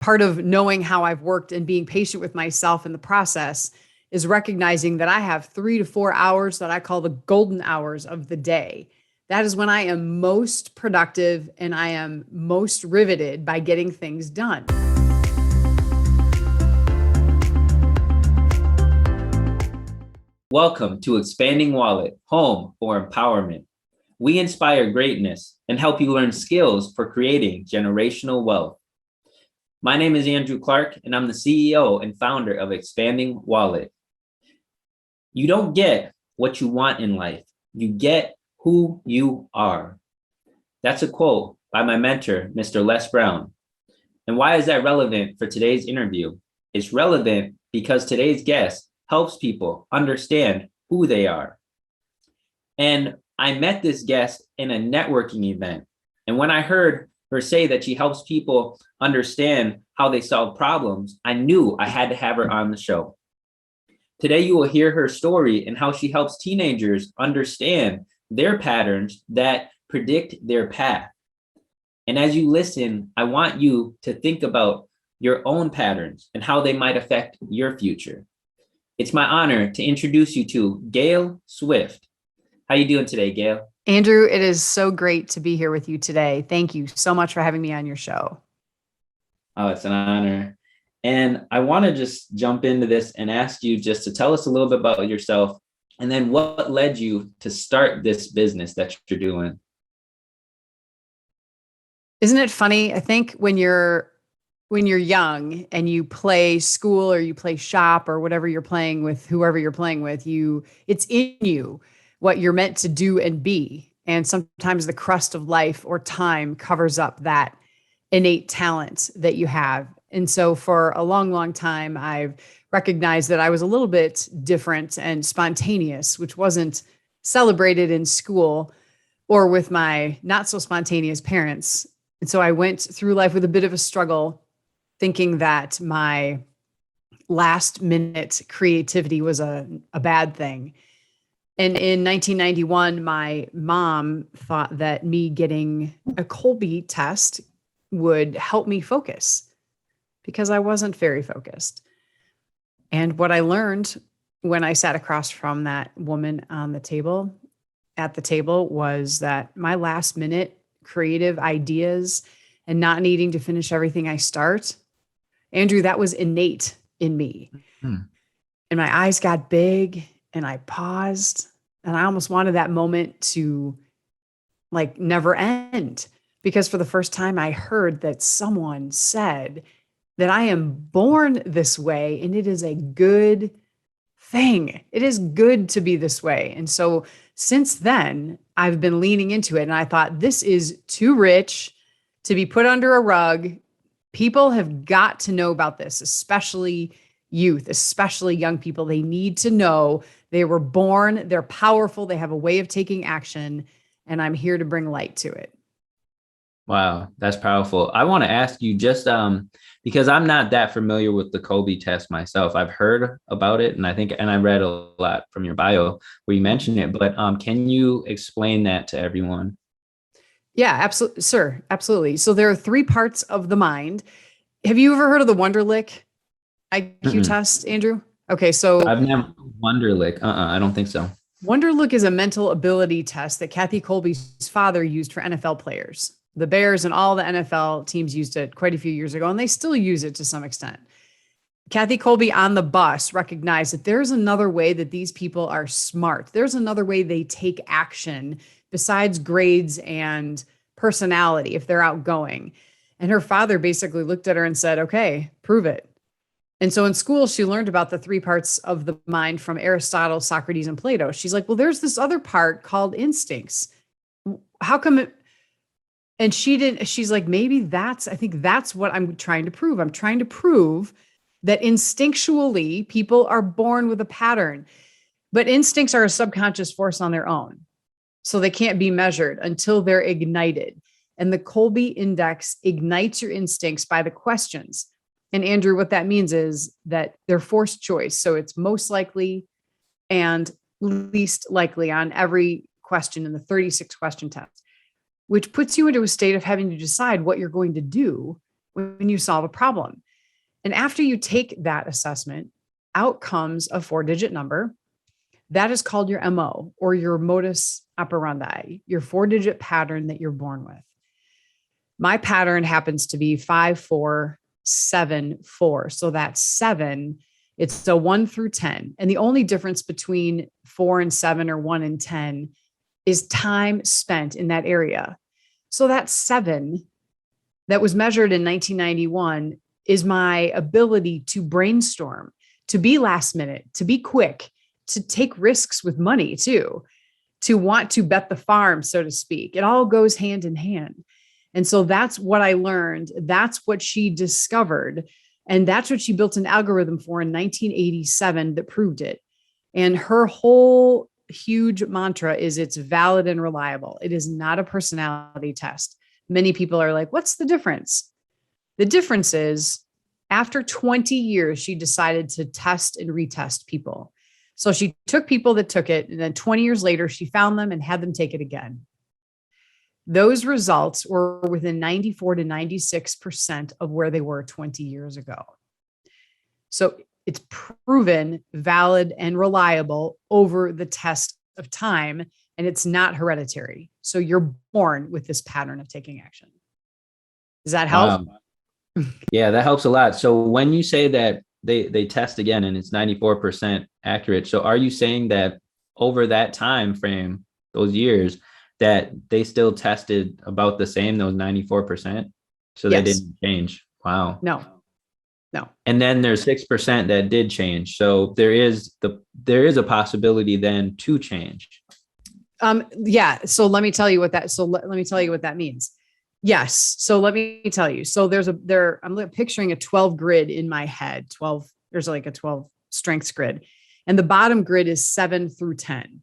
part of knowing how I've worked and being patient with myself in the process is recognizing that I have 3 to 4 hours that I call the golden hours of the day. That is when I am most productive and I am most riveted by getting things done. Welcome to Expanding Wallet, home for empowerment. We inspire greatness and help you learn skills for creating generational wealth. My name is Andrew Clark, and I'm the CEO and founder of Expanding Wallet. You don't get what you want in life. You get who you are. That's a quote by my mentor, Mr. Les Brown. And why is that relevant for today's interview? It's relevant because today's guest helps people understand who they are. And I met this guest in a networking event. And when I heard her say that she helps people understand how they solve problems, I knew I had to have her on the show. Today, you will hear her story and how she helps teenagers understand their patterns that predict their path. And as you listen, I want you to think about your own patterns and how they might affect your future. It's my honor to introduce you to Gail Swift. How you doing today, Gail? Andrew, it is so great to be here with you today. Thank you so much for having me on your show. Oh, it's an honor. And I want to just jump into this and ask you just to tell us a little bit about yourself and then what led you to start this business that you're doing. Isn't it funny? I think when you're young and you play school or you play shop or whatever you're playing with, whoever you're playing with, it's in you what you're meant to do and be. And sometimes the crust of life or time covers up that innate talent that you have. And so for a long, long time, I've recognized that I was a little bit different and spontaneous, which wasn't celebrated in school or with my not so spontaneous parents. And so I went through life with a bit of a struggle, thinking that my last minute creativity was a bad thing. And in 1991, my mom thought that me getting a Kolbe test would help me focus because I wasn't very focused. And what I learned when I sat across from that woman at the table was that my last minute creative ideas and not needing to finish everything I start, Andrew, that was innate in me. And my eyes got big and I paused and I almost wanted that moment to never end, because for the first time I heard that someone said that I am born this way and it is a good thing. It is good to be this way. And so since then, I've been leaning into it and I thought, this is too rich to be put under a rug. People have got to know about this, especially youth, especially young people. They need to know they were born, they're powerful, they have a way of taking action, and I'm here to bring light to it. Wow, that's powerful. I want to ask you just because I'm not that familiar with the Kolbe test myself. I've heard about it and I read a lot from your bio where you mentioned it, but can you explain that to everyone? Yeah, absolutely, sir. Absolutely. So there are 3 parts of the mind. Have you ever heard of the Wonderlic IQ test, Andrew? Okay, so I've never Wonderlic. I don't think so. Wonderlic is a mental ability test that Kathy Kolbe's father used for NFL players. The Bears and all the NFL teams used it quite a few years ago, and they still use it to some extent. Kathy Kolbe on the bus recognized that there's another way that these people are smart. There's another way they take action besides grades and personality if they're outgoing. And her father basically looked at her and said, okay, prove it. And so in school, she learned about the 3 parts of the mind from Aristotle, Socrates, and Plato. She's like, well, there's this other part called instincts. How come it? And she's like, I think that's what I'm trying to prove. I'm trying to prove that instinctually people are born with a pattern, but instincts are a subconscious force on their own. So they can't be measured until they're ignited. And the Kolbe index ignites your instincts by the questions. And Andrew, what that means is that they're forced choice. So it's most likely and least likely on every question in the 36 question test, which puts you into a state of having to decide what you're going to do when you solve a problem. And after you take that assessment, out comes a 4-digit number. That is called your MO, or your modus operandi, your 4-digit pattern that you're born with. My pattern happens to be 5-4-7-4. So that's 7. It's a 1 through 10. And the only difference between 4 and 7 or 1 and 10 is time spent in that area. So that 7 that was measured in 1991 is my ability to brainstorm, to be last minute, to be quick, to take risks with money too, to want to bet the farm, so to speak. It all goes hand in hand. And so that's what I learned. That's what she discovered. And that's what she built an algorithm for in 1987 that proved it. And her whole huge mantra is it's valid and reliable. It is not a personality test. Many people are like, what's the difference? The difference is after 20 years, she decided to test and retest people. So she took people that took it, and then 20 years later, she found them and had them take it again. Those results were within 94 to 96% of where they were 20 years ago. So it's proven valid and reliable over the test of time, and it's not hereditary. So you're born with this pattern of taking action. Does that help? Wow. Yeah, that helps a lot. So when you say that they test again and it's 94% accurate, so are you saying that over that time frame, those years, that they still tested about the same, those 94%? So Yes. They didn't change. Wow. No. And then there's 6% that did change. So there is a possibility then to change. Yeah. So let me tell you what that, let me tell you what that means. Yes. So let me tell you. So I'm picturing a 12 grid in my head. There's like a 12 strengths grid, and the bottom grid is 7 through 10.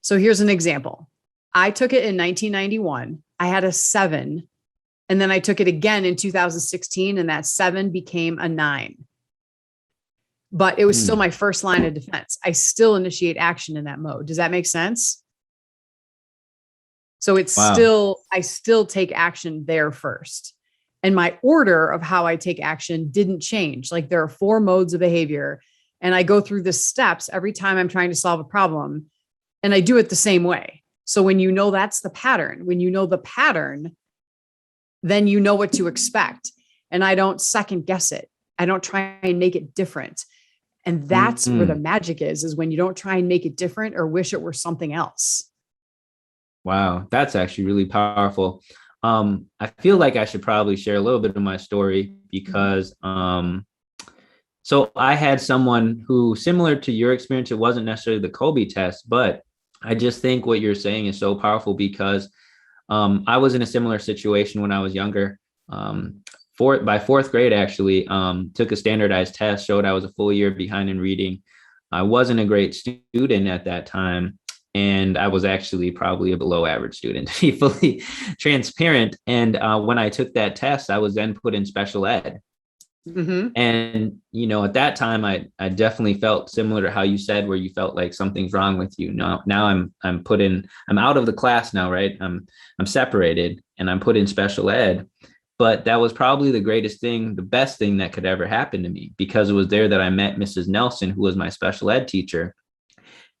So here's an example. I took it in 1991. I had a 7, and then I took it again in 2016, and that 7 became a 9. But it was still my first line of defense. I still initiate action in that mode. Does that make sense? So it's I still take action there first. And my order of how I take action didn't change. Like there are 4 modes of behavior, and I go through the steps every time I'm trying to solve a problem, and I do it the same way. So when you know that's the pattern, when you know the pattern, then you know what to expect. And I don't second guess it. I don't try and make it different. And that's where the magic is when you don't try and make it different or wish it were something else. Wow, that's actually really powerful. I feel like I should probably share a little bit of my story because so I had someone who, similar to your experience, it wasn't necessarily the Kolbe test, but I just think what you're saying is so powerful because I was in a similar situation when I was younger. By 4th grade, actually, took a standardized test, showed I was a full year behind in reading. I wasn't a great student at that time. And I was actually probably a below average student, to be fully transparent. And when I took that test, I was then put in special ed. Mm-hmm. And, at that time, I definitely felt similar to how you said, where you felt like something's wrong with you. Now I'm out of the class now, right? I'm separated and I'm put in special ed. But that was probably the best thing that could ever happen to me, because it was there that I met Mrs. Nelson, who was my special ed teacher.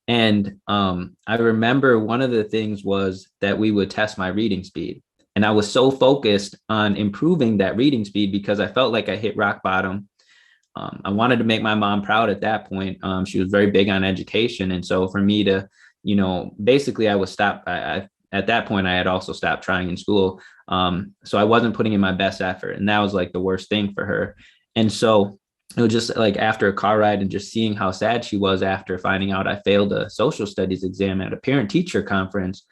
And I remember one of the things was that we would test my reading speed. And I was so focused on improving that reading speed because I felt like I hit rock bottom. I wanted to make my mom proud at that point. She was very big on education. And so for me to, basically I was stopped. At that point, I had also stopped trying in school. So I wasn't putting in my best effort. And that was like the worst thing for her. And so it was just like after a car ride and just seeing how sad she was after finding out I failed a social studies exam at a parent teacher conference,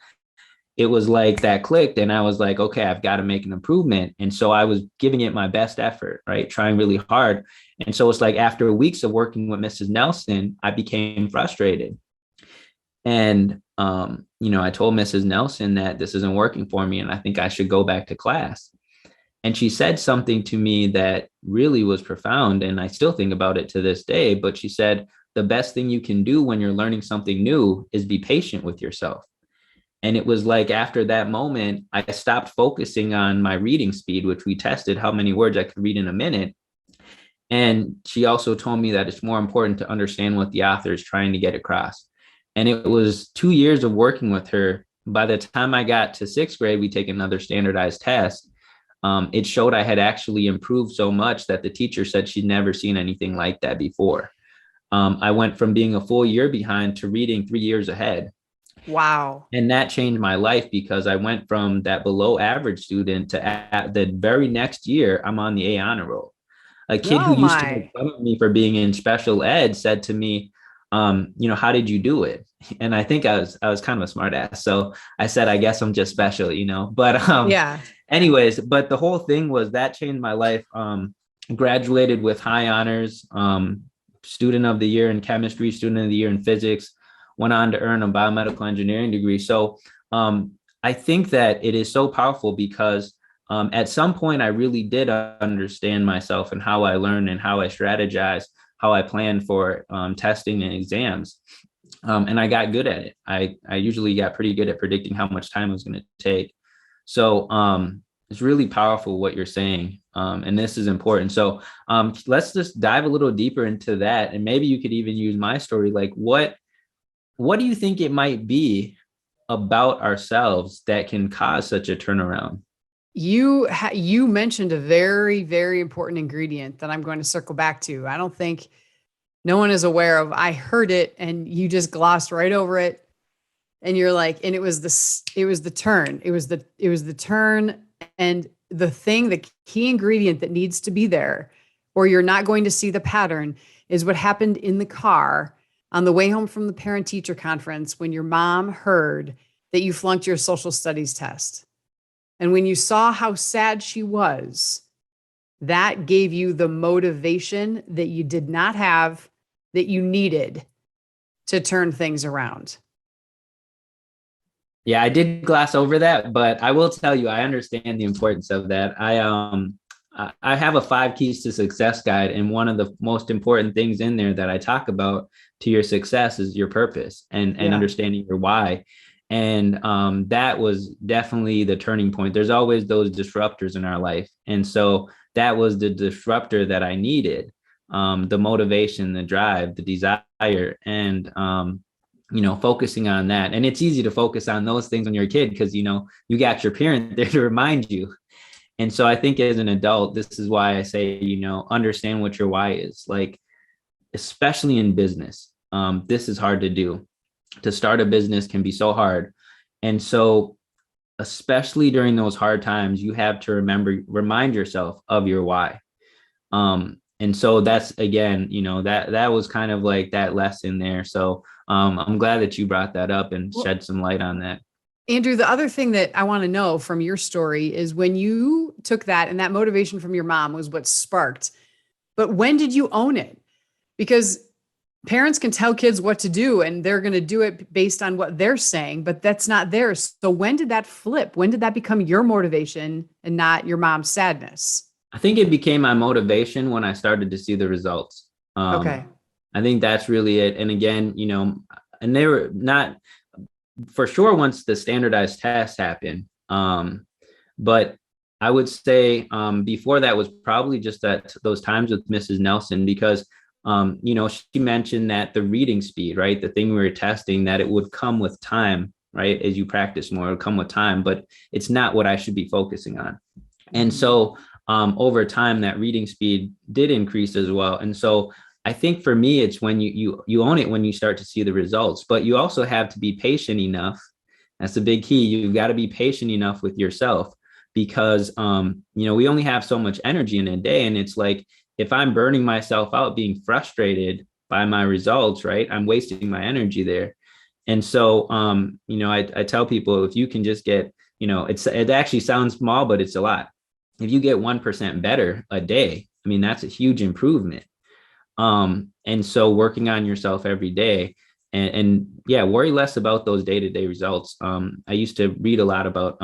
it was like that clicked. And I was like, okay, I've got to make an improvement. And so I was giving it my best effort, right? Trying really hard. And so it's like after weeks of working with Mrs. Nelson, I became frustrated. And, I told Mrs. Nelson that this isn't working for me and I think I should go back to class. And she said something to me that really was profound. And I still think about it to this day. But she said, the best thing you can do when you're learning something new is be patient with yourself. And it was like after that moment, I stopped focusing on my reading speed, which we tested how many words I could read in a minute. And she also told me that it's more important to understand what the author is trying to get across. And it was 2 years of working with her. By the time I got to sixth grade, we take another standardized test. It showed I had actually improved so much that the teacher said she'd never seen anything like that before. I went from being a full year behind to reading 3 years ahead. Wow. And that changed my life because I went from that below average student to at the very next year, I'm on the A honor roll. A kid who Oh used to make my. fun of me for being in special ed said to me, how did you do it? And I think I was kind of a smart ass. So I said, I guess I'm just special, but Yeah. anyways, but the whole thing was that changed my life. Graduated with high honors, student of the year in chemistry, student of the year in physics, went on to earn a biomedical engineering degree. So I think that it is so powerful because at some point, I really did understand myself and how I learn and how I strategize, how I plan for testing and exams. And I got good at it. I usually got pretty good at predicting how much time it was going to take. So it's really powerful what you're saying. And this is important. So let's just dive a little deeper into that. And maybe you could even use my story. Like what do you think it might be about ourselves that can cause such a turnaround? You mentioned a very, very important ingredient that I'm going to circle back to. I don't think no one is aware of. I heard it and you just glossed right over it. And you're like, and it was the turn. It was the turn and the thing, the key ingredient that needs to be there, or you're not going to see the pattern, is what happened in the car on the way home from the parent teacher conference when your mom heard that you flunked your social studies test. And when you saw how sad she was, that gave you the motivation that you did not have, that you needed to turn things around. Yeah, I did gloss over that, but I will tell you, I understand the importance of that. I have a 5 keys to success guide, and one of the most important things in there that I talk about to your success is your purpose and Yeah. understanding your why. And that was definitely the turning point. There's always those disruptors in our life, and so that was the disruptor that I needed. The motivation, the drive, the desire, and focusing on that. And it's easy to focus on those things when you're a kid because you got your parent there to remind you. And so I think as an adult, this is why I say, understand what your why is. Like, especially in business, this is hard to do. To start a business can be so hard. And so, especially during those hard times, you have to remind yourself of your why. And so that's, again, that was kind of like that lesson there. So I'm glad that you brought that up and Well, shed some light on that. Andrew, the other thing that I want to know from your story is when you took that and that motivation from your mom was what sparked. But when did you own it? Because parents can tell kids what to do and they're going to do it based on what they're saying, but that's not theirs. So when did that flip? When did that become your motivation and not your mom's sadness? I think it became my motivation when I started to see the results. Okay. I think that's really it. And again, and they were not for sure once the standardized tests happened. But I would say before that was probably just those times with Mrs. Nelson, because she mentioned that the reading speed, right, the thing we were testing, that it would come with time, right, as you practice more, it would come with time, but it's not what I should be focusing on. And so over time, that reading speed did increase as well. And so I think for me, it's when you own it when you start to see the results, but you also have to be patient enough. That's a big key. You've got to be patient enough with yourself because, we only have so much energy in a day. And it's like, if I'm burning myself out, being frustrated by my results, right, I'm wasting my energy there. And so, I tell people, if you can just get, it actually sounds small, but it's a lot. If you get 1% better a day, I mean, that's a huge improvement. And so working on yourself every day and yeah, worry less about those day-to-day results. I used to read a lot about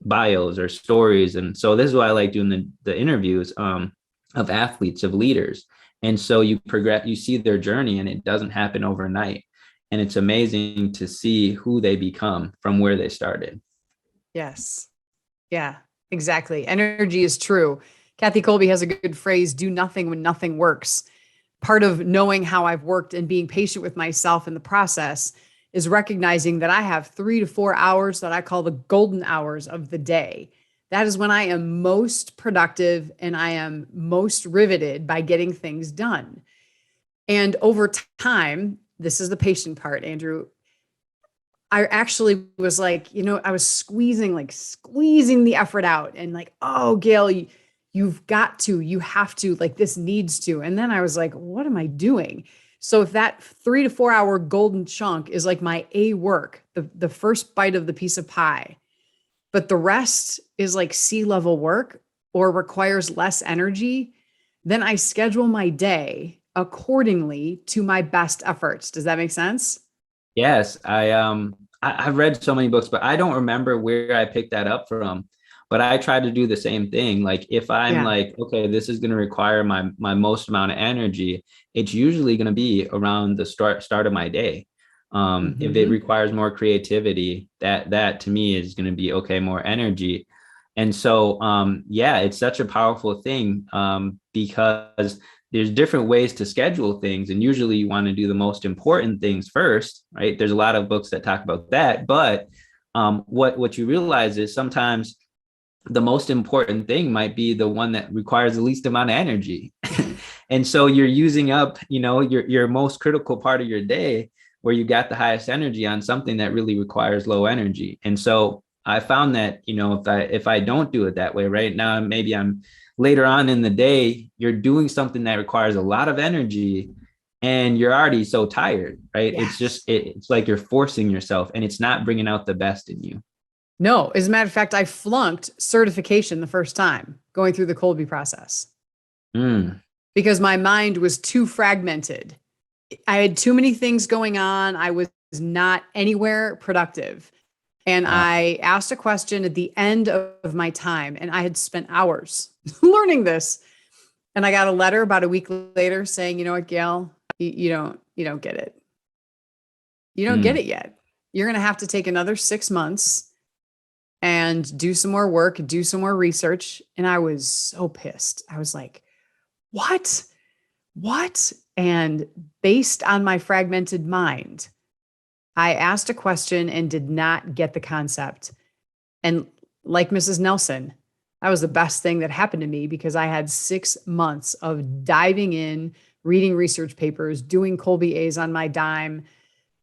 bios or stories. And so this is why I like doing the interviews of athletes, of leaders. And so you progress, you see their journey, and it doesn't happen overnight. And it's amazing to see who they become from where they started. Yes. Yeah, exactly. Energy is true. Kathy Kolbe has a good phrase, do nothing when nothing works. Part of knowing how I've worked and being patient with myself in the process is recognizing that I have 3 to 4 hours that I call the golden hours of the day. That is when I am most productive and I am most riveted by getting things done. And over time, this is the patient part, Andrew. I actually was like, I was squeezing the effort out and like, oh, Gail, you have to, like, this needs to. And then I was like, what am I doing? So if that 3 to 4 hour golden chunk is like my A work, the first bite of the piece of pie, but the rest is like C-level work or requires less energy, then I schedule my day accordingly to my best efforts. Does that make sense? Yes, I've read so many books, but I don't remember where I picked that up from. But I try to do the same thing. Like if I'm Yeah. like, okay, this is going to require my most amount of energy, it's usually going to be around the start of my day. If it Mm-hmm. requires more creativity, that to me is going to be okay, more energy. And so yeah, it's such a powerful thing because there's different ways to schedule things, and usually you want to do the most important things first, right? There's a lot of books that talk about that, but what you realize is sometimes the most important thing might be the one that requires the least amount of energy. And so you're using up, your most critical part of your day where you got the highest energy on something that really requires low energy. And so I found that, if I don't do it that way, right now, maybe I'm later on in the day, you're doing something that requires a lot of energy and you're already so tired, right? It's Yes. just, it's like you're forcing yourself and it's not bringing out the best in you. No, as a matter of fact, I flunked certification the first time going through the Kolbe process Mm. because my mind was too fragmented. I had too many things going on. I was not anywhere productive. And Wow. I asked a question at the end of my time, and I had spent hours learning this. And I got a letter about a week later saying, you know what, Gail, you don't get it. You don't get Mm. it yet. You're going to have to take another 6 months and do some more work, do some more research. And I was so pissed. I was like, what? What? And based on my fragmented mind, I asked a question and did not get the concept. And like Mrs. Nelson, that was the best thing that happened to me because I had 6 months of diving in, reading research papers, doing Colby A's on my dime,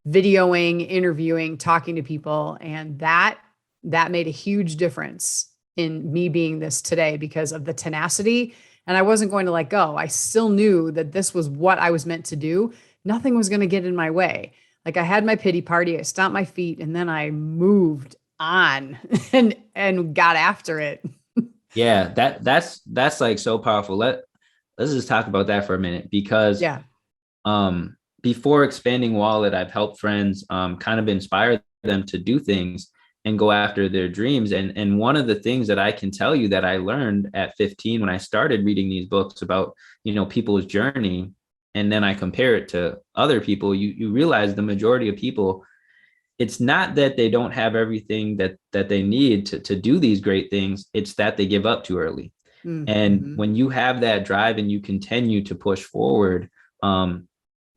videoing, interviewing, talking to people. And that made a huge difference in me being this today because of the tenacity. And I wasn't going to let go. I still knew that this was what I was meant to do. Nothing was going to get in my way. Like I had my pity party, I stomped my feet, and then I moved on and got after it. Yeah, that's like so powerful. Let's just talk about that for a minute because Yeah. before expanding wallet, I've helped friends kind of inspire them to do things and go after their dreams. And one of the things that I can tell you that I learned at 15 when I started reading these books about, people's journey, and then I compare it to other people, you realize the majority of people, it's not that they don't have everything that they need to do these great things, it's that they give up too early. And Mm-hmm. when you have that drive and you continue to push forward,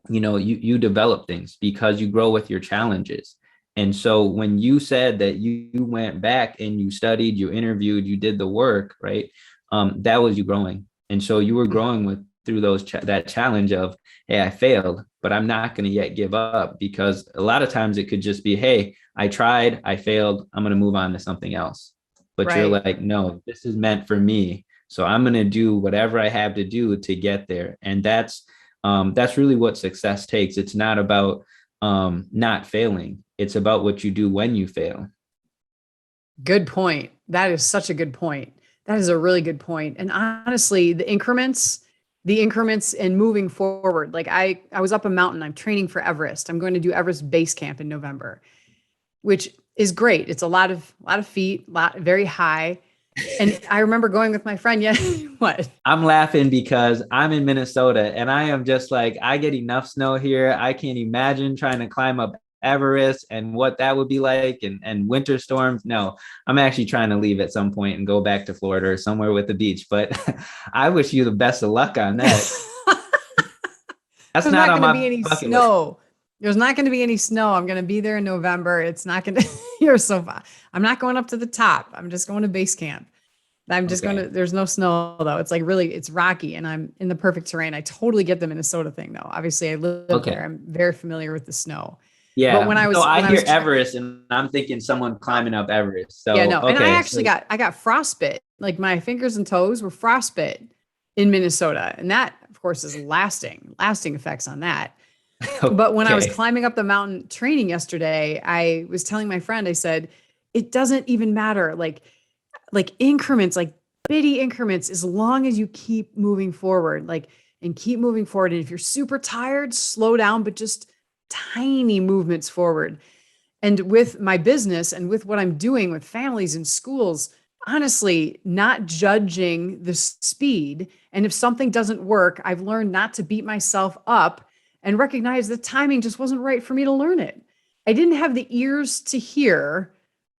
you develop things because you grow with your challenges. And so when you said that you went back and you studied, you interviewed, you did the work, right? That was you growing. And so you were growing with through that challenge of, hey, I failed, but I'm not going to yet give up, because a lot of times it could just be, hey, I tried, I failed, I'm going to move on to something else. But you're Right. like, no, this is meant for me. So I'm going to do whatever I have to do to get there. And that's really what success takes. It's not about not failing. It's about what you do when you fail. Good point. That is such a good point. That is a really good point. And honestly, the increments and moving forward. Like I was up a mountain. I'm training for Everest. I'm going to do Everest base camp in November, which is great. It's a lot of feet, very high. And I remember going with my friend. Yeah. What? I'm laughing because I'm in Minnesota and I am just like, I get enough snow here. I can't imagine trying to climb up Everest and what that would be like, and winter storms. No, I'm actually trying to leave at some point and go back to Florida or somewhere with the beach. But I wish you the best of luck on that. That's There's not not on going to my be any bucket list. snow. There's not going to be any snow. I'm going to be there in November. It's not going to, you're so far. I'm not going up to the top. I'm just going to base camp. I'm just going to, Okay. there's no snow though. It's like really, it's rocky and I'm in the perfect terrain. I totally get the Minnesota thing though. Obviously I live Okay. there. I'm very familiar with the snow. But Yeah. No, I when I hear was, Everest and I'm thinking someone climbing up Everest. yeah, So, no. And okay. So, I got frostbite. Like my fingers and toes were frostbite in Minnesota. And that of course is lasting effects on that. But when I was okay. climbing up the mountain training yesterday, I was telling my friend, I said, it doesn't even matter. Like increments, like bitty increments, as long as you keep moving forward, like, and keep moving forward. And if you're super tired, slow down, but just tiny movements forward. And with my business and with what I'm doing with families and schools, honestly, not judging the speed. And if something doesn't work, I've learned not to beat myself up and recognize the timing just wasn't right for me to learn it. I didn't have the ears to hear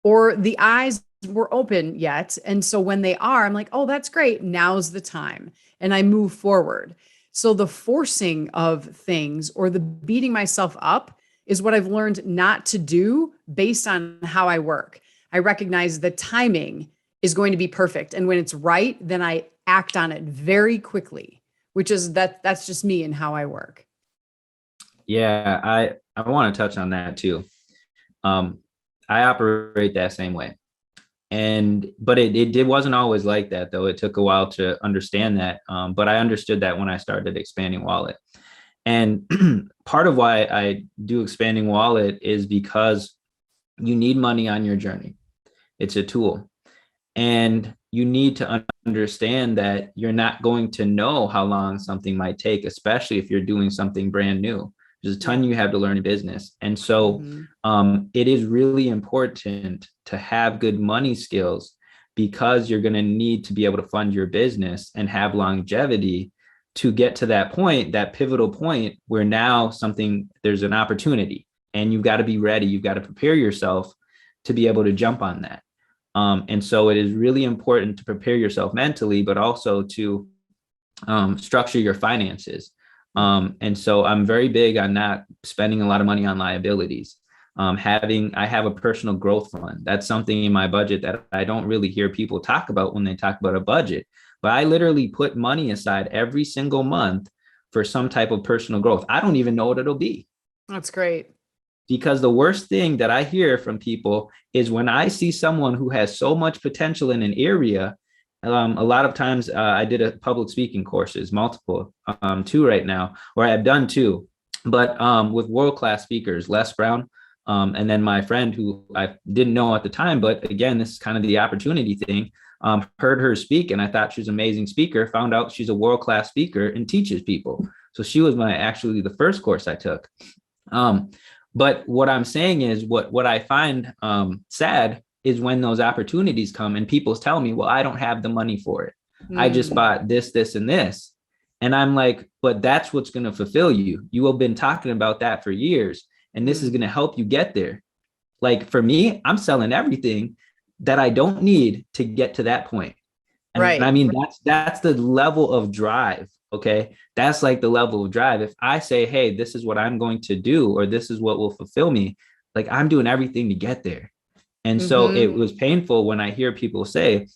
or the eyes were open yet. And so when they are, I'm like, oh, that's great. Now's the time. And I move forward. So the forcing of things or the beating myself up is what I've learned not to do based on how I work. I recognize the timing is going to be perfect. And when it's right, then I act on it very quickly, which is that's just me and how I work. Yeah. I want to touch on that too. Um, I operate that same way. But it wasn't always like that though. It took a while to understand that. But I understood that when I started expanding wallet. And part of why I do expanding wallet is because you need money on your journey. It's a tool. And you need to understand that you're not going to know how long something might take, especially if you're doing something brand new. There's a ton Yeah. you have to learn in business. And so Mm-hmm. it is really important to have good money skills because you're going to need to be able to fund your business and have longevity to get to that point, that pivotal point where now there's an opportunity and you've got to be ready. You've got to prepare yourself to be able to jump on that. And so it is really important to prepare yourself mentally, but also to structure your finances. And so I'm very big on not spending a lot of money on liabilities. I have a personal growth fund. That's something in my budget that I don't really hear people talk about when they talk about a budget. But I literally put money aside every single month for some type of personal growth. I don't even know what it'll be. That's great. Because the worst thing that I hear from people is when I see someone who has so much potential in an area. A lot of times I did a public speaking courses, multiple, two right now, or I've done two, but with world-class speakers, Les Brown, and then my friend who I didn't know at the time, but again, this is kind of the opportunity thing. Heard her speak and I thought she was an amazing speaker, found out she's a world-class speaker and teaches people. So she was actually the first course I took. But what I'm saying is what I find sad is when those opportunities come and people tell me, well, I don't have the money for it. I just bought this, and this. And I'm like, but that's what's going to fulfill you. You have been talking about that for years, and this is going to help you get there. Like for me, I'm selling everything that I don't need to get to that point. And I Right. mean, that's the level of drive. Okay. That's like the level of drive. If I say, hey, this is what I'm going to do, or this is what will fulfill me, like I'm doing everything to get there. And so it Mm-hmm. was painful when I hear people say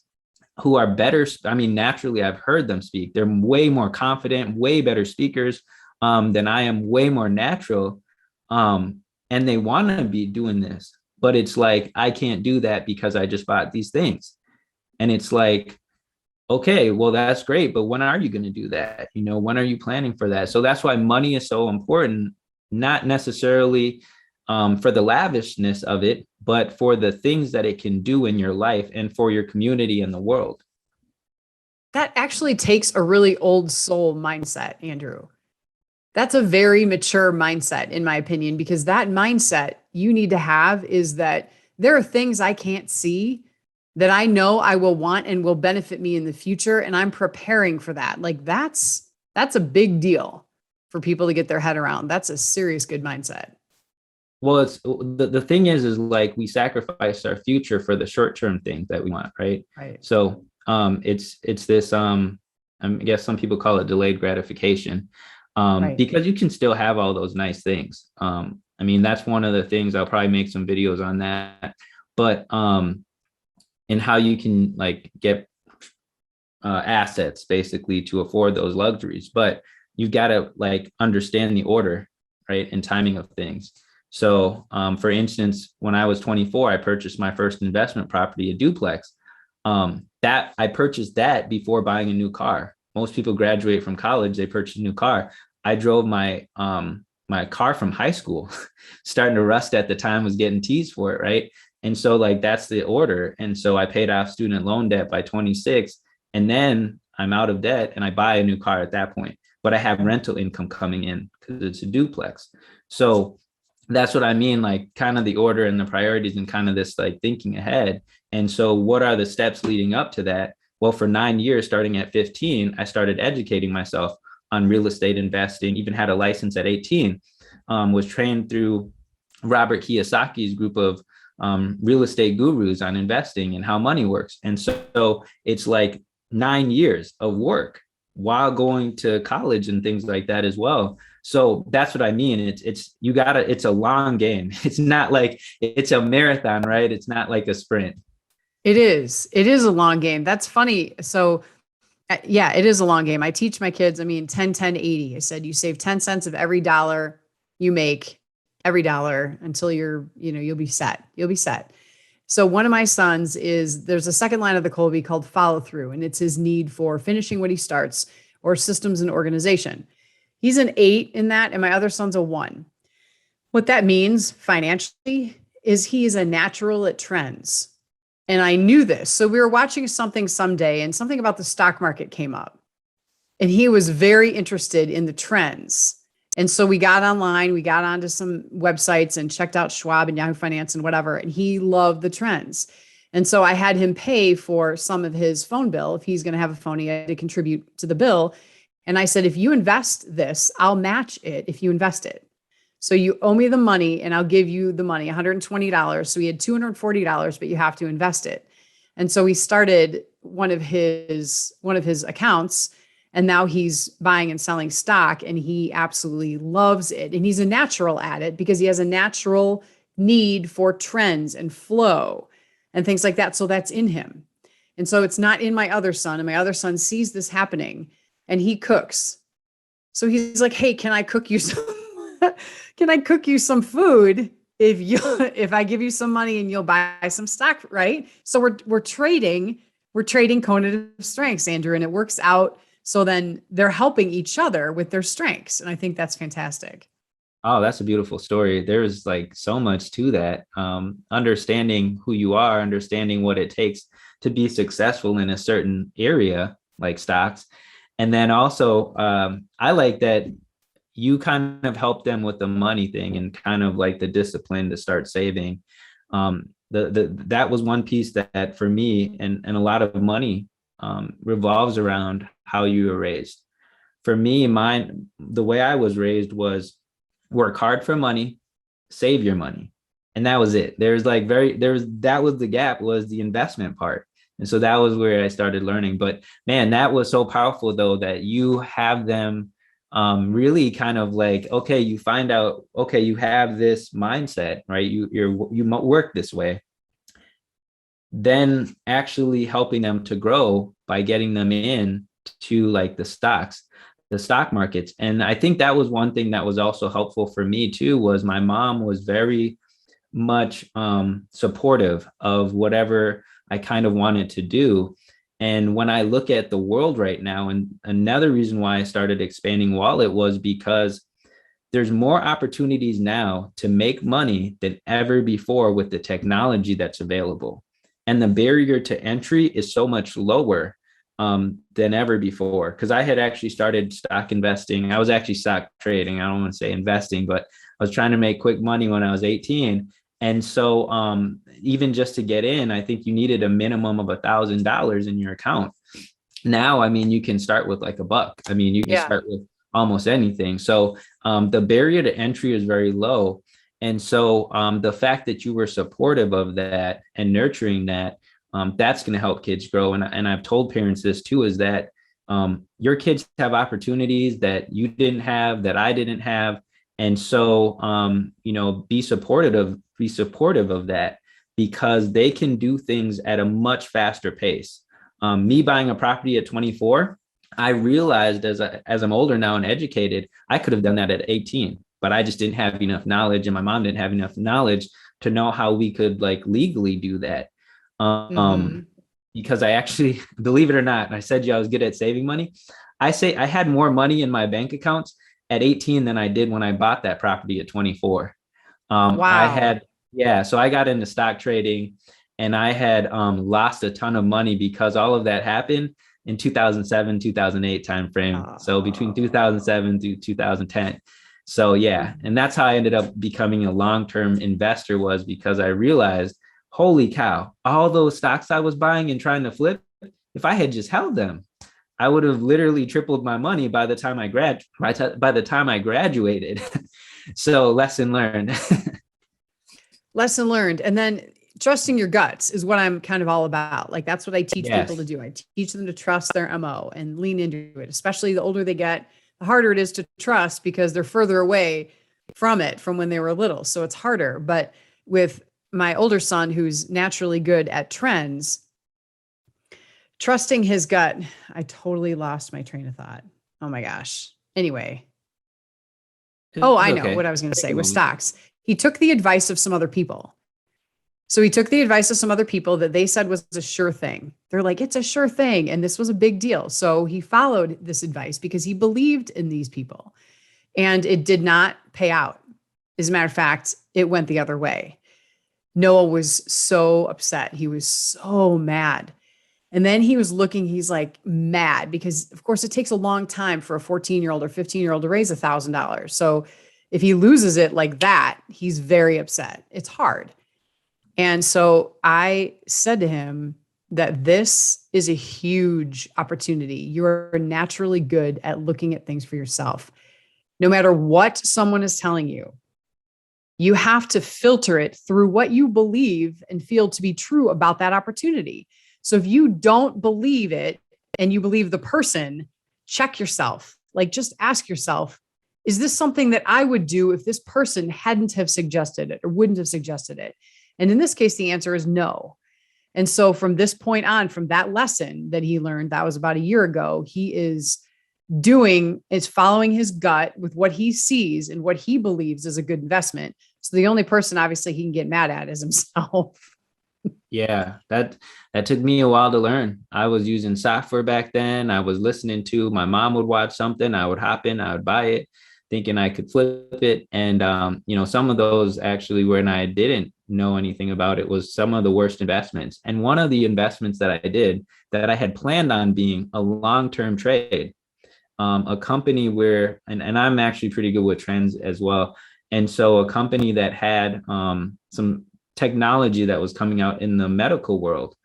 who are better. I mean, naturally, I've heard them speak. They're way more confident, way better speakers than I am, way more natural. And they want to be doing this. But it's like, I can't do that because I just bought these things. And it's like, okay, well, that's great. But when are you going to do that? When are you planning for that? So that's why money is so important, not necessarily for the lavishness of it, but for the things that it can do in your life and for your community and the world. That actually takes a really old soul mindset, Andrew. That's a very mature mindset, in my opinion, because that mindset you need to have is that there are things I can't see that I know I will want and will benefit me in the future. And I'm preparing for that. Like that's a big deal for people to get their head around. That's a serious good mindset. Well, it's the thing is like we sacrifice our future for the short-term things that we want, right? Right. So it's this I guess some people call it delayed gratification. Right. Because you can still have all those nice things. I mean, that's one of the things. I'll probably make some videos on that. But and how you can like get assets basically to afford those luxuries, but you've got to like understand the order, right, and timing of things. So for instance, when I was 24, I purchased my first investment property, a duplex. That I purchased that before buying a new car. Most people graduate from college, they purchase a new car. I drove my car from high school, starting to rust at the time, was getting teased for it, right? And so like that's the order. And so I paid off student loan debt by 26, and then I'm out of debt and I buy a new car at that point. But I have rental income coming in because it's a duplex. So that's what I mean, like kind of the order and the priorities and kind of this like thinking ahead. And so what are the steps leading up to that? Well, for 9 years, starting at 15, I started educating myself on real estate investing, even had a license at 18, was trained through Robert Kiyosaki's group of real estate gurus on investing and how money works. And so it's like 9 years of work while going to college and things like that as well. So that's what I mean. It's a long game. It's not like it's a marathon, right? It's not like a sprint. It is. It is a long game. That's funny. So yeah, it is a long game. I teach my kids, I mean, 10, 10, 80. I said, you save 10 cents of every dollar you make, every dollar until you'll be set. You'll be set. So one of my sons there's a second line of the Kolbe called follow through, and it's his need for finishing what he starts or systems and organization. He's an 8 in that, and my other son's a 1. What that means financially is he is a natural at trends. And I knew this. So we were watching something someday and something about the stock market came up. And he was very interested in the trends. And so we got online, we got onto some websites and checked out Schwab and Yahoo Finance and whatever. And he loved the trends. And so I had him pay for some of his phone bill. If he's going to have a phone, he had to contribute to the bill. And I said, if you invest this, I'll match it if you invest it. So you owe me the money and I'll give you the money, $120. So he had $240, but you have to invest it. And so we started one of his accounts, and now he's buying and selling stock, and he absolutely loves it. And he's a natural at it because he has a natural need for trends and flow and things like that. So that's in him. And so it's not in my other son. And my other son sees this happening and he cooks. So he's like, hey, can I cook you some can I cook you some food if I give you some money and you'll buy some stock, right? So we're trading cognitive strengths, Andrew, and it works out. So then they're helping each other with their strengths. And I think that's fantastic. Oh, that's a beautiful story. There's like so much to that. Understanding who you are, understanding what it takes to be successful in a certain area like stocks. And then also, I like that you kind of help them with the money thing and kind of like the discipline to start saving. That was one piece that for me and a lot of money revolves around how you were raised. For me, the way I was raised was work hard for money, save your money. And that was it. That was the gap, was the investment part. And so that was where I started learning. But man, that was so powerful though, that you have them really kind of like, okay, you find out, okay, you have this mindset, right? You work this way. Then actually helping them to grow by getting them in to like the stock markets. And I think that was one thing that was also helpful for me too, was my mom was very much supportive of whatever I kind of wanted to do. And when I look at the world right now, and another reason why I started expanding Wallet was because there's more opportunities now to make money than ever before with the technology that's available. And the barrier to entry is so much lower than ever before. Because I had actually started stock investing. I was actually stock trading. I don't want to say investing, but I was trying to make quick money when I was 18. And so even just to get in, I think you needed a minimum of $1,000 in your account. Now, I mean, you can start with like $1. I mean, you can Yeah. start with almost anything. So the barrier to entry is very low. And so the fact that you were supportive of that and nurturing that, that's going to help kids grow. And I've told parents this too, is that your kids have opportunities that you didn't have, that I didn't have. And so, be supportive of that, because they can do things at a much faster pace. Me buying a property at 24, I realized as I'm older now and educated, I could have done that at 18, but I just didn't have enough knowledge, and my mom didn't have enough knowledge to know how we could like legally do that. Mm-hmm. Because I actually, believe it or not, I said I was good at saving money. I say I had more money in my bank accounts at 18 than I did when I bought that property at 24. I Wow. had, yeah, so I got into stock trading, and I had lost a ton of money because all of that happened in 2007, 2008 timeframe. So between Oh. 2007 to 2010. So yeah, and that's how I ended up becoming a long-term investor, was because I realized, holy cow, all those stocks I was buying and trying to flip, if I had just held them, I would have literally tripled my money by the time by the time I graduated. So lesson learned. Lesson learned. And then trusting your guts is what I'm kind of all about. Like that's what I teach people to Yes. do. I teach them to trust their MO and lean into it, especially the older they get, the harder it is to trust because they're further away from it from when they were little. So it's harder. But with my older son, who's naturally good at trends, trusting his gut, I totally lost my train of thought. Oh my gosh. Anyway. Oh, It's I know what okay. I was going to Take say a with moment. stocks. He took the advice of some other people. So he took the advice of some other people that they said was a sure thing. They're like, it's a sure thing. And this was a big deal. So he followed this advice because he believed in these people and it did not pay out. As a matter of fact, it went the other way. Noah was so upset. He was so mad. And then he was looking, he's like mad because, of course, it takes a long time for a 14-year-old or 15-year-old to raise $1,000. So if he loses it like that, he's very upset. It's hard. And so I said to him that this is a huge opportunity. You're naturally good at looking at things for yourself. No matter what someone is telling you have to filter it through what you believe and feel to be true about that opportunity. So if you don't believe it and you believe the person, check yourself. Like just ask yourself, is this something that I would do if this person hadn't have suggested it or wouldn't have suggested it? And in this case, the answer is no. And so from this point on, from that lesson that he learned, that was about a year ago, he is following his gut with what he sees and what he believes is a good investment. So the only person obviously he can get mad at is himself. Yeah, that took me a while to learn. I was using software back then. I was listening to my mom would watch something, I would hop in, I would buy it, thinking I could flip it. And some of those actually, when I didn't know anything about it, was some of the worst investments. And one of the investments that I did that I had planned on being a long-term trade, a company where, and I'm actually pretty good with trends as well. And so a company that had some technology that was coming out in the medical world.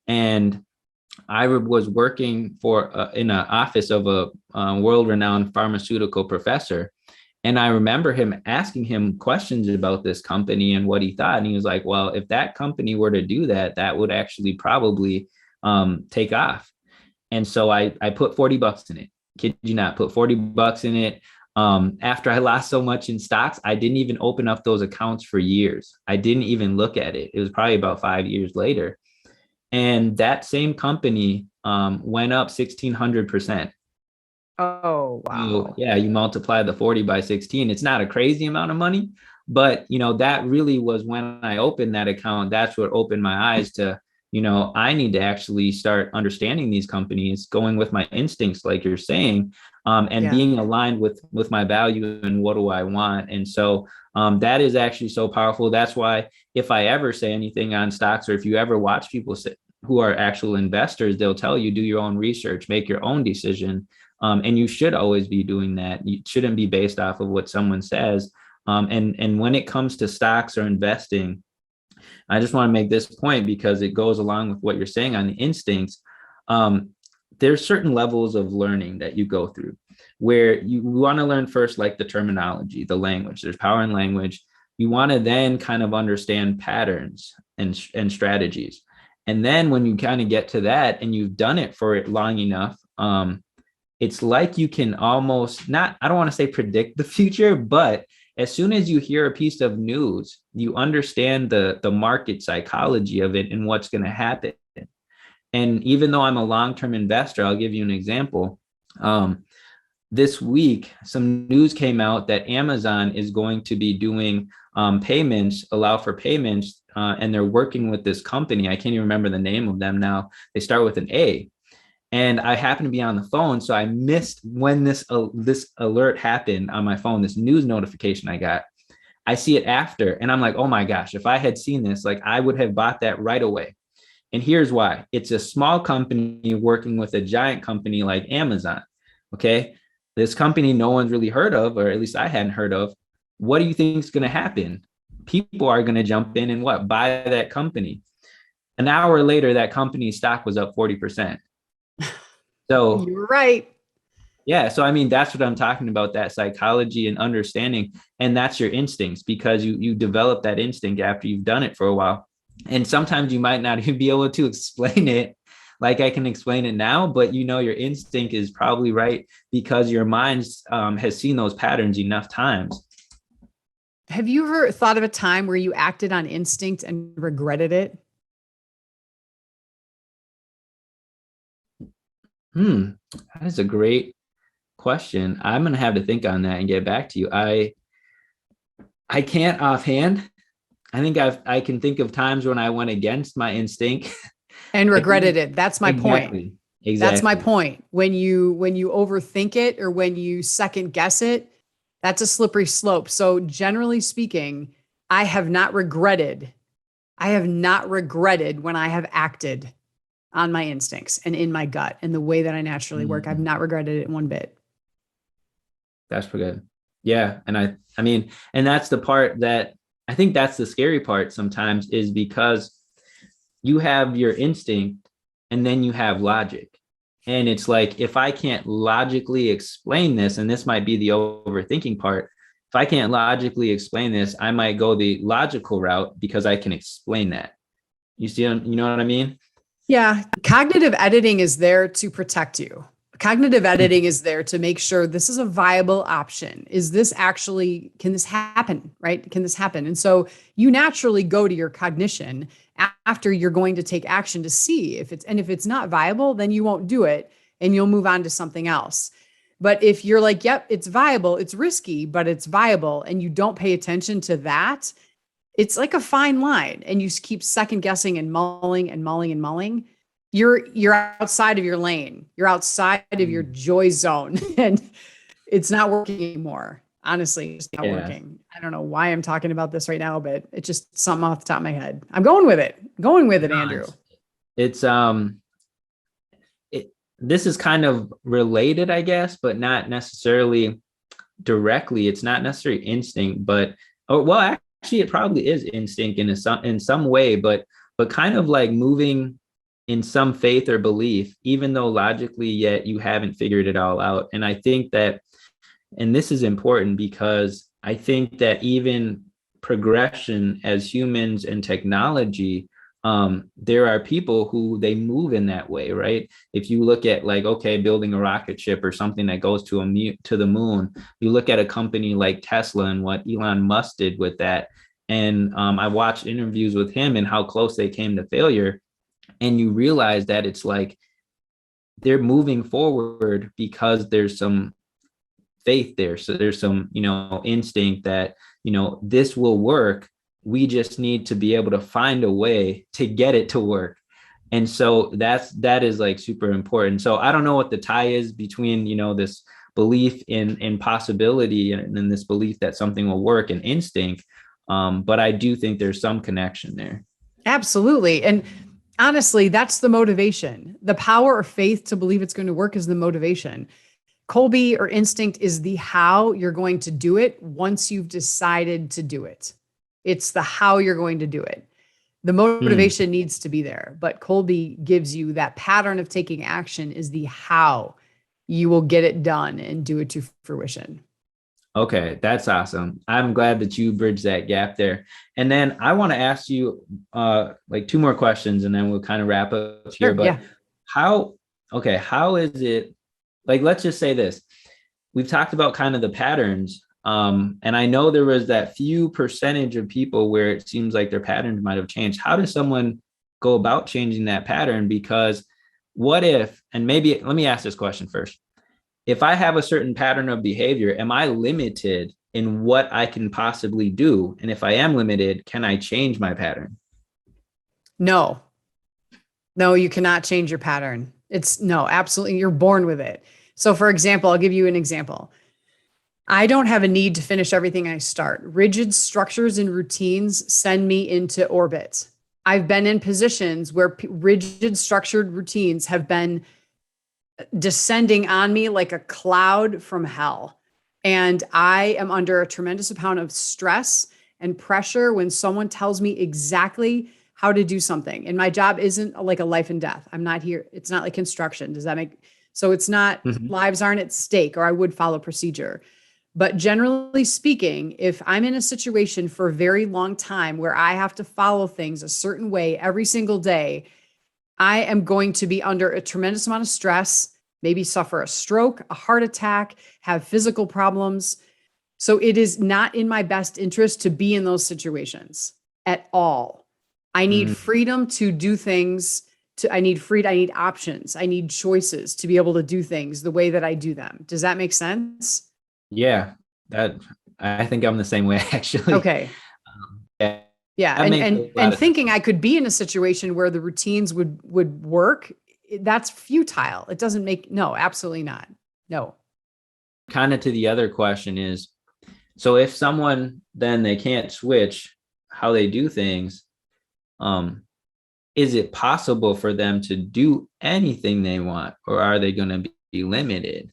And I was working in an office of a world-renowned pharmaceutical professor. And I remember him asking him questions about this company and what he thought. And he was like, well, if that company were to do that, that would actually probably take off. And so I put $40 in it. Kid you not, put $40 in it. After I lost so much in stocks, I didn't even open up those accounts for years. I didn't even look at it. It was probably about 5 years later. And that same company went up 1,600%. Oh, So wow. yeah, you multiply the 40 by 16. It's not a crazy amount of money, but that really was when I opened that account. That's what opened my eyes to, I need to actually start understanding these companies, going with my instincts, like you're saying, and Yeah. being aligned with my value and what do I want. And so that is actually so powerful. That's why if I ever say anything on stocks, or if you ever watch people say, who are actual investors, they'll tell you, do your own research, make your own decision. And you should always be doing that. You shouldn't be based off of what someone says. And when it comes to stocks or investing, I just want to make this point because it goes along with what you're saying on the instincts. Um, there's certain levels of learning that you go through where you want to learn first, like the terminology, the language. There's power in language. You want to then kind of understand patterns and strategies. And then when you kind of get to that and you've done it for it long enough, it's like you can almost not, I don't want to say predict the future, but as soon as you hear a piece of news, you understand the market psychology of it and what's going to happen. And even though I'm a long-term investor, I'll give you an example. This week, some news came out that Amazon is going to be doing payments, allow for payments, and they're working with this company. I can't even remember the name of them now. They start with an A. And I happened to be on the phone, so I missed when this alert happened on my phone, this news notification I got. I see it after, and I'm like, oh my gosh, if I had seen this, like I would have bought that right away. And here's why. It's a small company working with a giant company like Amazon, okay? This company no one's really heard of, or at least I hadn't heard of. What do you think is going to happen? People are going to jump in and what? Buy that company. An hour later, that company's stock was up 40%. So You're right. yeah, so I mean that's what I'm talking about, that psychology and understanding, and that's your instincts, because you develop that instinct after you've done it for a while. And sometimes you might not even be able to explain it like I can explain it now, but you know your instinct is probably right because your mind has seen those patterns enough times. Have you ever thought of a time where you acted on instinct and regretted it? That is a great question. I'm going to have to think on that and get back to you. I can't offhand. I think I can think of times when I went against my instinct And regretted it. That's my point. Exactly. That's my point. When you overthink it or when you second guess it, that's a slippery slope. So generally speaking, I have not regretted when I have acted on my instincts and in my gut and the way that I naturally work. I've not regretted it one bit. That's pretty good. Yeah. And I mean, and that's the part that I think that's the scary part sometimes, is because you have your instinct and then you have logic. And it's like, if I can't logically explain this, and this might be the overthinking part, if I can't logically explain this, I might go the logical route because I can explain that. You know what I mean? Yeah. Cognitive editing is there to protect you. Cognitive editing is there to make sure this is a viable option. Is this actually, can this happen? Right? Can this happen? And so you naturally go to your cognition after you're going to take action to see if it's not viable, then you won't do it and you'll move on to something else. But if you're like, yep, it's viable, it's risky, but it's viable, and you don't pay attention to that, it's like a fine line, and you keep second guessing and mulling and mulling and mulling. You're outside of your lane. You're outside of your joy zone, and it's not working anymore. Honestly, it's not working. I don't know why I'm talking about this right now, but it's just something off the top of my head. I'm going with it. Andrew. This is kind of related, I guess, but not necessarily directly. It's not necessarily instinct, but actually, it probably is instinct in some way, but kind of like moving in some faith or belief, even though logically yet you haven't figured it all out. And I think that, and this is important because I think that even progression as humans and technology, there are people who they move in that way, right? If you look at like, okay, building a rocket ship or something that goes to the moon, you look at a company like Tesla and what Elon Musk did with that. And I watched interviews with him and how close they came to failure. And you realize that it's like they're moving forward because there's some faith there. So there's some, instinct that, this will work. We just need to be able to find a way to get it to work. And so that is like super important. So I don't know what the tie is between, this belief in possibility and this belief that something will work and instinct. But I do think there's some connection there. Absolutely. And honestly, that's the motivation. The power or faith to believe it's going to work is the motivation. Kolbe or instinct is the how you're going to do it once you've decided to do it. It's the how you're going to do it. The Hmm. motivation needs to be there, but Kolbe gives you that pattern of taking action is the how you will get it done and do it to fruition. Okay, that's awesome. I'm glad that you bridged that gap there. And then I want to ask you like two more questions and then we'll kind of wrap up here. Sure. But Yeah. how, okay, how is it like, let's just say this. We've talked about kind of the patterns. And I know there was that few percentage of people where it seems like their patterns might have changed. How does someone go about changing that pattern? Because what if, and maybe let me ask this question first. If I have a certain pattern of behavior, am I limited in what I can possibly do? And if I am limited, can I change my pattern? No, no, you cannot change your pattern. It's no, absolutely. You're born with it. So, for example, I'll give you an example. I don't have a need to finish everything I start. Rigid structures and routines send me into orbit. I've been in positions where rigid structured routines have been descending on me like a cloud from hell. And I am under a tremendous amount of stress and pressure when someone tells me exactly how to do something. And my job isn't like a life and death. I'm not here. It's not like construction. Does that make so it's not Mhm. lives aren't at stake or I would follow procedure. But generally speaking, if I'm in a situation for a very long time where I have to follow things a certain way every single day, I am going to be under a tremendous amount of stress, maybe suffer a stroke, a heart attack, have physical problems. So it is not in my best interest to be in those situations at all. I need Mm, freedom to do things I need freedom, I need options, I need choices to be able to do things the way that I do them. Does that make sense? yeah, that I think I'm the same way actually. Okay. Yeah, Yeah, that makes a lot and of sense. thinking I could be in a situation where the routines would work, that's futile. It doesn't make no, absolutely not. No. Kind of to the other question is, so if someone then they can't switch how they do things, um, is it possible for them to do anything they want, or are they going to be limited?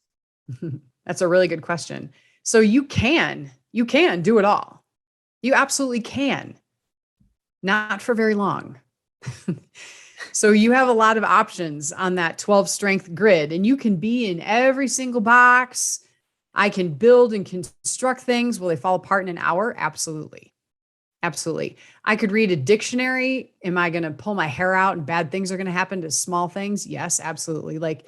That's a really good question. So you can do it all. You absolutely can. Not for very long. So you have a lot of options on that 12 strength grid and you can be in every single box. I can build and construct things. Will they fall apart in an hour? Absolutely. Absolutely. I could read a dictionary. Am I going to pull my hair out and bad things are going to happen to small things? Yes, absolutely. Like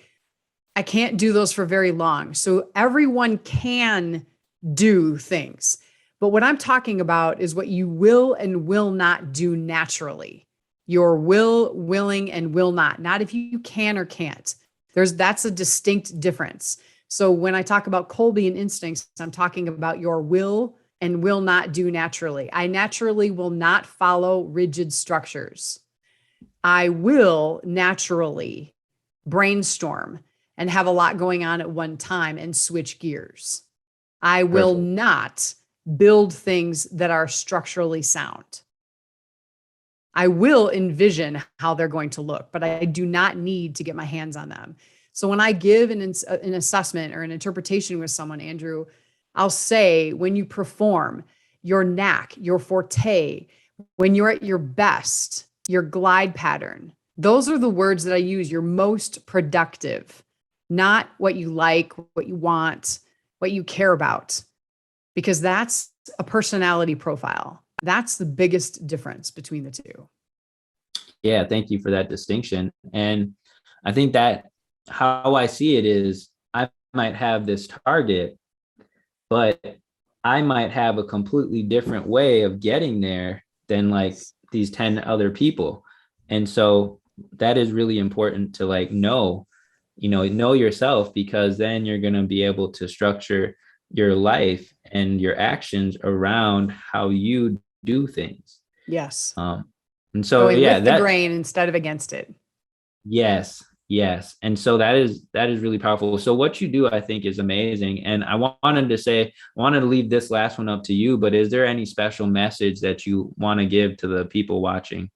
I can't do those for very long. So everyone can do things. But what I'm talking about is what you will and will not do naturally. Your will, willing, and will not if you can or can't. That's a distinct difference. So when I talk about Kolbe and instincts, I'm talking about your will and will not do naturally. I naturally will not follow rigid structures. I will naturally brainstorm and have a lot going on at one time and switch gears. I will Perfect. not build things that are structurally sound. I will envision how they're going to look, but I do not need to get my hands on them. So when I give an assessment or an interpretation with someone, Andrew, I'll say when you perform your knack, your forte, when you're at your best, your glide pattern, those are the words that I use. You're most productive, not what you like, what you want, what you care about, because that's a personality profile. That's the biggest difference between the two. Yeah, thank you for that distinction. And I think that how I see it is I might have this target, but I might have a completely different way of getting there than like these 10 other people. And so that is really important to like know yourself, because then you're going to be able to structure your life and your actions around how you do things. Yes. Um, and so, Going yeah, with the that, grain instead of against it. yes, yes. And so that is really powerful. So what you do, I think, is amazing. And wanted to leave this last one up to you, but is there any special message that you want to give to the people watching?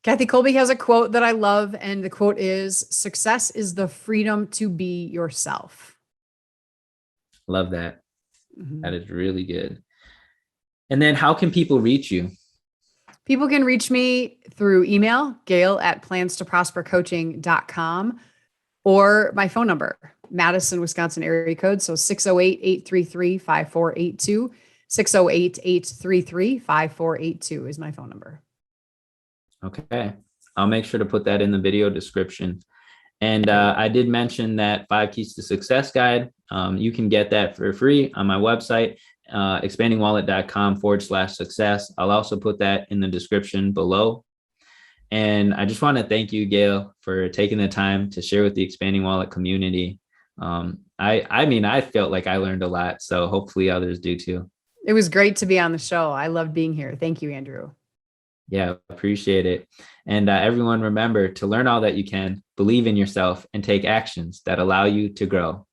Kathy Kolbe has a quote that I love, and the quote is success is the freedom to be yourself. Love that. That Mhm. is really good. And then how can people reach you? People can reach me through email, gail@planstoprospercoaching.com, or my phone number, Madison, Wisconsin area code. So 608-833-5482. 608-833-5482 is my phone number. Okay. I'll make sure to put that in the video description. And I did mention that 5 Keys to Success guide. You can get that for free on my website, expandingwallet.com/success. I'll also put that in the description below. And I just want to thank you, Gail, for taking the time to share with the Expanding Wallet community. I felt like I learned a lot, so hopefully others do too. It was great to be on the show. I loved being here. Thank you, Andrew. Yeah, appreciate it. And everyone, remember to learn all that you can, believe in yourself, and take actions that allow you to grow.